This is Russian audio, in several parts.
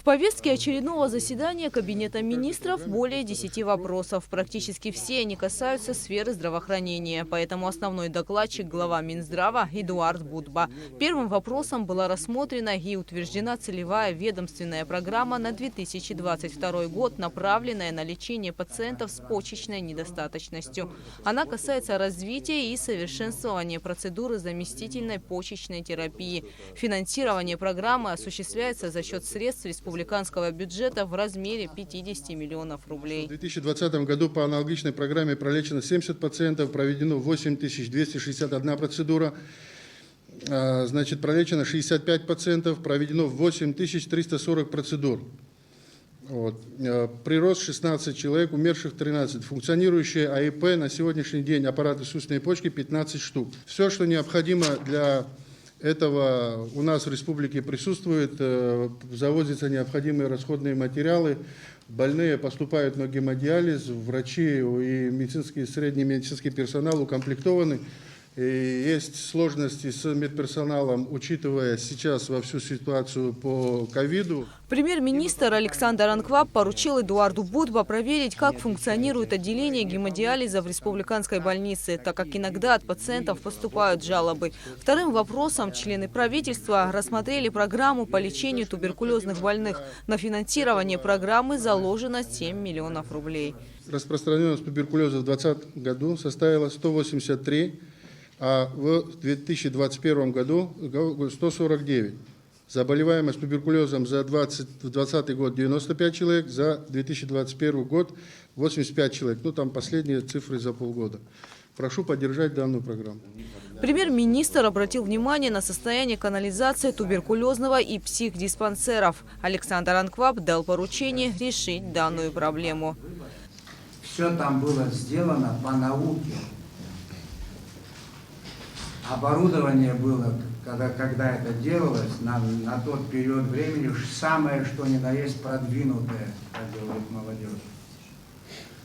В повестке очередного заседания Кабинета министров более 10 вопросов. Практически все они касаются сферы здравоохранения. Поэтому основной докладчик глава Минздрава Эдуард Будба. Первым вопросом была рассмотрена и утверждена целевая ведомственная программа на 2022 год, направленная на лечение пациентов с почечной недостаточностью. Она касается развития и совершенствования процедуры заместительной почечной терапии. Финансирование программы осуществляется за счет средств республиканского бюджета в размере 50 миллионов рублей. В 2020 году по аналогичной программе пролечено 70 пациентов, проведено 8261 процедура. Значит, пролечено 65 пациентов, проведено 8340 процедур. Вот. Прирост 16 человек, умерших 13. Функционирующие АИП на сегодняшний день аппараты искусственной почки 15 штук. Все, что необходимо для этого у нас в республике присутствует, завозятся необходимые расходные материалы, больные поступают на гемодиализ, врачи и средний медицинский персонал укомплектованы. И есть сложности с медперсоналом, учитывая сейчас во всю ситуацию по ковиду. Премьер-министр Александр Анкваб поручил Эдуарду Будба проверить, как функционирует отделение гемодиализа в республиканской больнице, так как иногда от пациентов поступают жалобы. Вторым вопросом члены правительства рассмотрели программу по лечению туберкулезных больных. На финансирование программы заложено 7 миллионов рублей. Распространенность туберкулеза в 2020 году составила 183, а в 2021 году 149. Заболеваемость туберкулезом за 2020 год 95 человек, за 2021 год 85 человек. Ну, там последние цифры за полгода. Прошу поддержать данную программу. Премьер-министр обратил внимание на состояние канализации туберкулезного и психдиспансеров. Александр Анкваб дал поручение решить данную проблему. Все там было сделано по науке. Оборудование было, когда это делалось, на тот период времени, самое что ни на есть продвинутое, как говорит молодежь.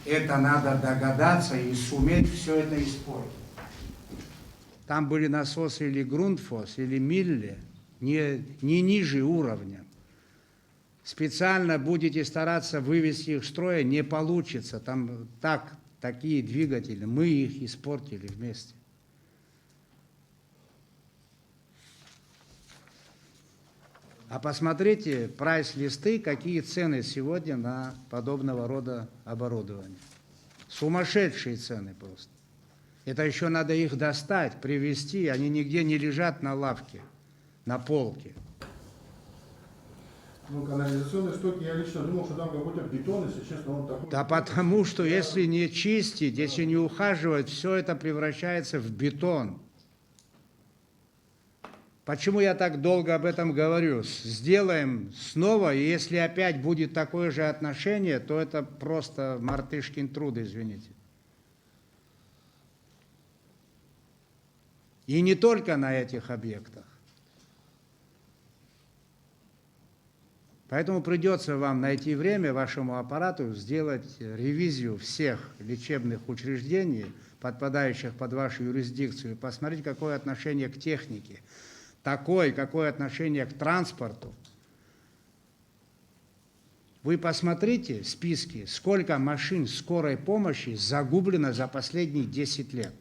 Это надо догадаться и суметь все это испортить. Там были насосы или Grundfos, или Милле, не ниже уровня. Специально будете стараться вывести их из строя, не получится. Там такие двигатели, мы их испортили вместе. А посмотрите прайс-листы, какие цены сегодня на подобного рода оборудование. Сумасшедшие цены просто. Это еще надо их достать, привезти, они нигде не лежат на лавке, на полке. Ну, канализационные стоки, я лично думал, что там какой-то бетон, если честно, он такой. Да потому что если не чистить, если не ухаживать, все это превращается в бетон. Почему я так долго об этом говорю? Сделаем снова, и если опять будет такое же отношение, то это просто мартышкин труд, извините. И не только на этих объектах. Поэтому придется вам найти время, вашему аппарату, сделать ревизию всех лечебных учреждений, подпадающих под вашу юрисдикцию, посмотреть, какое отношение к технике, какое отношение к транспорту. Вы посмотрите списки, сколько машин скорой помощи загублено за последние 10 лет.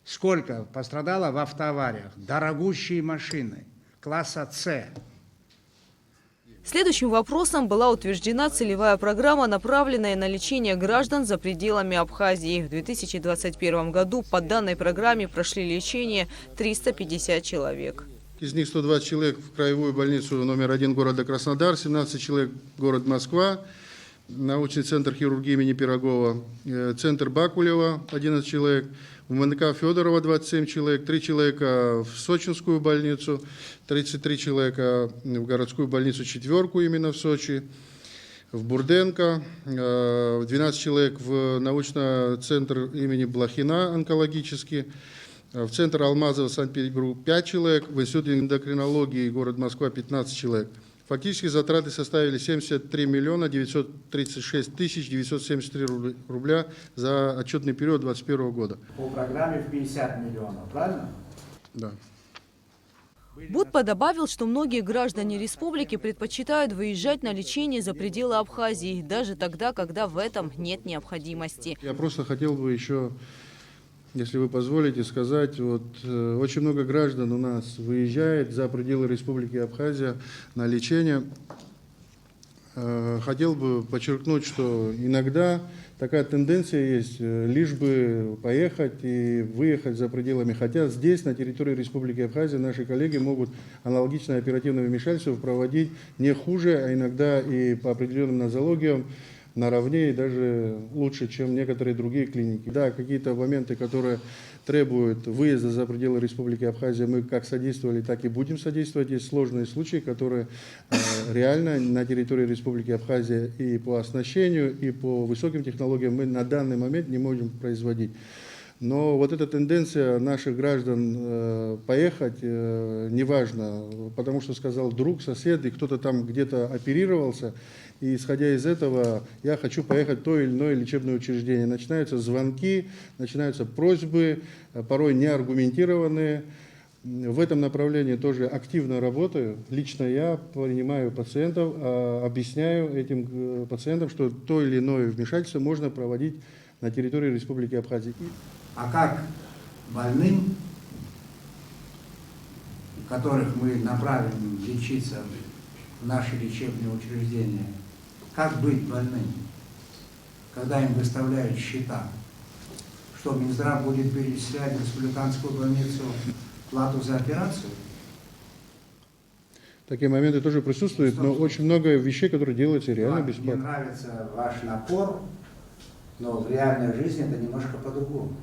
Сколько пострадало в автоавариях. Дорогущие машины класса С. Следующим вопросом была утверждена целевая программа, направленная на лечение граждан за пределами Абхазии. В 2021 году по данной программе прошли лечение 350 человек. Из них 120 человек в краевую больницу номер 1 города Краснодар, 17 человек город Москва, научный центр хирургии имени Пирогова, центр Бакулева 11 человек, в МНК Федорова 27 человек, 3 человека в Сочинскую больницу, 33 человека в городскую больницу «Четверку» именно в Сочи, в Бурденко, 12 человек в научный центр имени Блохина онкологический, в центр Алмазова Санкт-Петербург 5 человек, в институт эндокринологии город Москва 15 человек. Фактически затраты составили 73 миллиона 936 тысяч 973 рубля за отчетный период 2021 года. По программе в 50 миллионов, правильно? Да. Будпа добавил, что многие граждане республики предпочитают выезжать на лечение за пределы Абхазии, даже тогда, когда в этом нет необходимости. Я просто хотел бы еще, если вы позволите, сказать, очень много граждан у нас выезжает за пределы Республики Абхазия на лечение. Хотел бы подчеркнуть, что иногда такая тенденция есть, лишь бы поехать и выехать за пределами. Хотя здесь, на территории Республики Абхазия, наши коллеги могут аналогичное оперативное вмешательство проводить не хуже, а иногда и по определенным нозологиям наравне и даже лучше, чем некоторые другие клиники. Да, какие-то моменты, которые требуют выезда за пределы Республики Абхазия, мы как содействовали, так и будем содействовать. Есть сложные случаи, которые реально на территории Республики Абхазия и по оснащению, и по высоким технологиям мы на данный момент не можем производить. Но вот эта тенденция наших граждан поехать, неважно, потому что сказал друг, сосед, и кто-то там где-то оперировался, и исходя из этого, я хочу поехать в то или иное лечебное учреждение. Начинаются звонки, начинаются просьбы, порой неаргументированные. В этом направлении тоже активно работаю. Лично я принимаю пациентов, объясняю этим пациентам, что то или иное вмешательство можно проводить на территории Республики Абхазия. А как больным, которых мы направим лечиться в наши лечебные учреждения, как быть больным, когда им выставляют счета? Что Минздрав будет перечислять в республиканскую больницу плату за операцию? Такие моменты тоже присутствуют, но очень много вещей, которые делаются реально бесплатно. Мне нравится ваш напор, но в реальной жизни это немножко по-другому.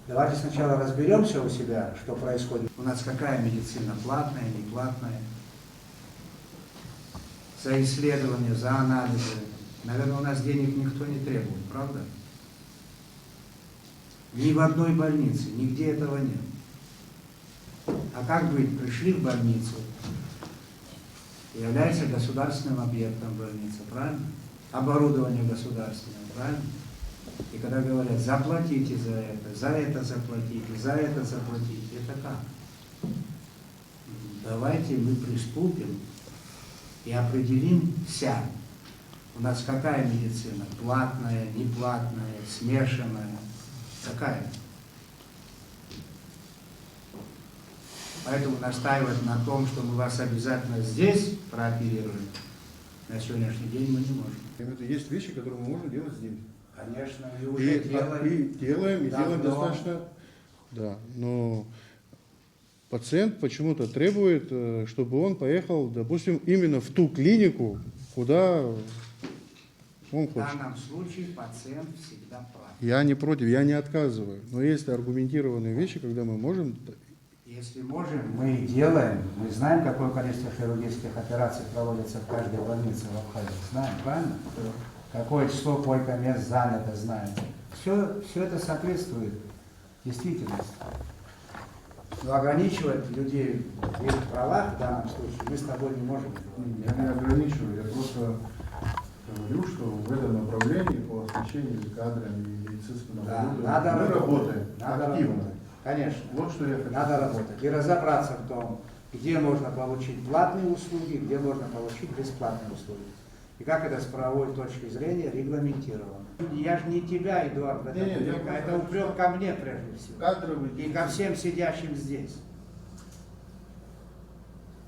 Давайте сначала разберемся у себя, что происходит. У нас какая медицина, платная, не платная? За исследования, за анализы. Наверное, у нас денег никто не требует, правда? Ни в одной больнице, нигде этого нет. А как быть? Пришли в больницу, является государственным объектом больницы, правильно? Оборудование государственное, правильно? И когда говорят, заплатите за это заплатите, за это заплатите, это как? Давайте мы приступим и определимся. У нас какая медицина? Платная, неплатная, смешанная? Какая? Поэтому настаивать на том, что мы вас обязательно здесь прооперируем, на сегодняшний день мы не можем. Есть вещи, которые мы можем делать здесь. Конечно, и уже делаем достаточно. Да, но пациент почему-то требует, чтобы он поехал, допустим, именно в ту клинику, куда он хочет. В данном случае пациент всегда прав. Я не против, я не отказываю. Но есть аргументированные вещи, когда мы можем. Если можем, мы и делаем. Мы знаем, какое количество хирургических операций проводится в каждой больнице в Абхазии. Знаем, правильно? Какое число койко-мест занято, знаем. Все это соответствует действительности. Но ограничивать людей в их правах в данном случае мы с тобой не можем. Я не ограничиваю, я просто говорю, что в этом направлении по оснащению кадрами и медицинскому мы работаем активно. Работать. Конечно. Вот что я хочу. Надо работать. И разобраться в том, где можно получить платные услуги, где можно получить бесплатные услуги. И как это с правовой точки зрения регламентировано. Я же не тебя, Эдуард, это упрек ко мне прежде всего. И ко всем сидящим здесь.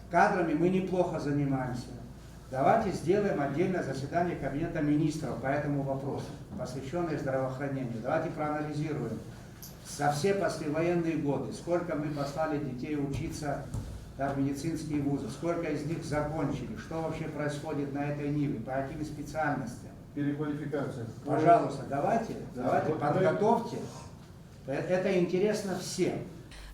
Кадрами мы неплохо занимаемся. Давайте сделаем отдельное заседание Кабинета министров по этому вопросу, посвященное здравоохранению. Давайте проанализируем за все послевоенные годы, сколько мы послали детей учиться в медицинские вузы, сколько из них закончили, что вообще происходит на этой ниве, по каким специальностям. Переквалификация. Пожалуйста, давайте подготовьте. Это интересно всем.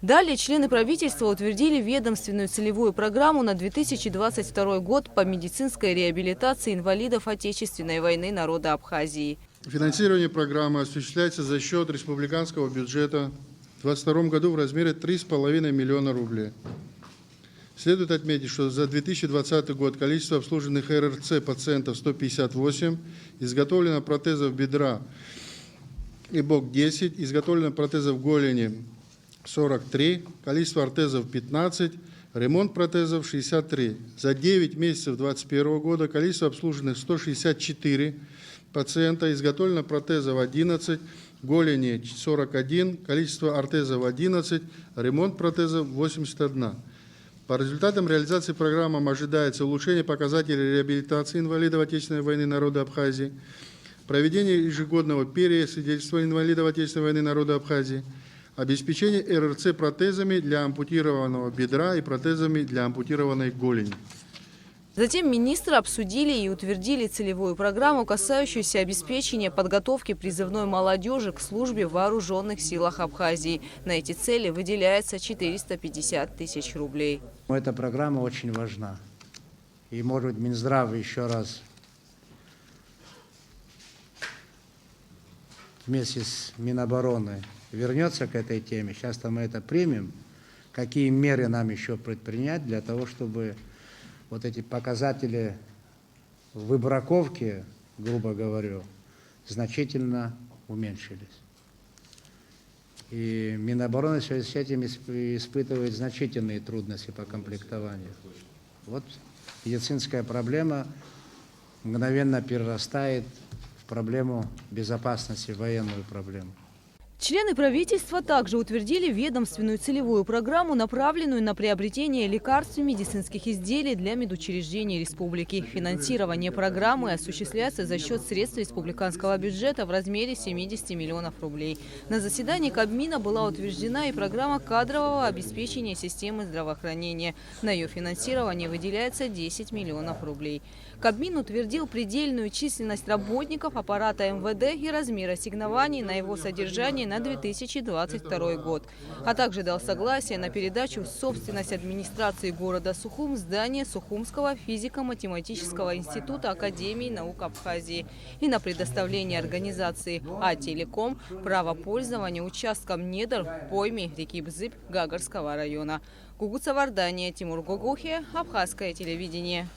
Далее члены правительства утвердили ведомственную целевую программу на 2022 год по медицинской реабилитации инвалидов Отечественной войны народа Абхазии. Финансирование программы осуществляется за счет республиканского бюджета в 2022 году в размере 3,5 миллиона рублей. Следует отметить, что за 2020 год количество обслуженных РРЦ пациентов 158, изготовлено протезов бедра и бок 10, изготовлено протезов голени 43, количество ортезов 15, ремонт протезов 63. За 9 месяцев 2021 года количество обслуженных 164 пациента, изготовлено протезов 11, голени 41, количество ортезов 11, ремонт протезов 81. По результатам реализации программы ожидается улучшение показателей реабилитации инвалидов Отечественной войны народа Абхазии, проведение ежегодного пересвидетельствования инвалидов Отечественной войны народа Абхазии, обеспечение РРЦ протезами для ампутированного бедра и протезами для ампутированной голени. Затем министры обсудили и утвердили целевую программу, касающуюся обеспечения подготовки призывной молодежи к службе в вооруженных силах Абхазии. На эти цели выделяется 450 тысяч рублей. Эта программа очень важна. И, может быть, Минздрав еще раз вместе с Минобороны вернется к этой теме. Сейчас-то мы это примем. Какие меры нам еще предпринять для того, чтобы вот эти показатели выбраковки, грубо говоря, значительно уменьшились. И Минобороны в связи с этим испытывает значительные трудности по комплектованию. Вот медицинская проблема мгновенно перерастает в проблему безопасности, военную проблему. Члены правительства также утвердили ведомственную целевую программу, направленную на приобретение лекарств и медицинских изделий для медучреждений республики. Финансирование программы осуществляется за счет средств республиканского бюджета в размере 70 миллионов рублей. На заседании Кабмина была утверждена и программа кадрового обеспечения системы здравоохранения. На ее финансирование выделяется 10 миллионов рублей. Кабмин утвердил предельную численность работников аппарата МВД и размер ассигнований на его содержание на 2022 год, а также дал согласие на передачу в собственность администрации города Сухум здания Сухумского физико-математического института Академии наук Абхазии и на предоставление организации А-Телеком право пользования участком недр в пойме реки Бзыб Гагарского района. Гугуца Вардания, Тимур Гогухи, Абхазское телевидение.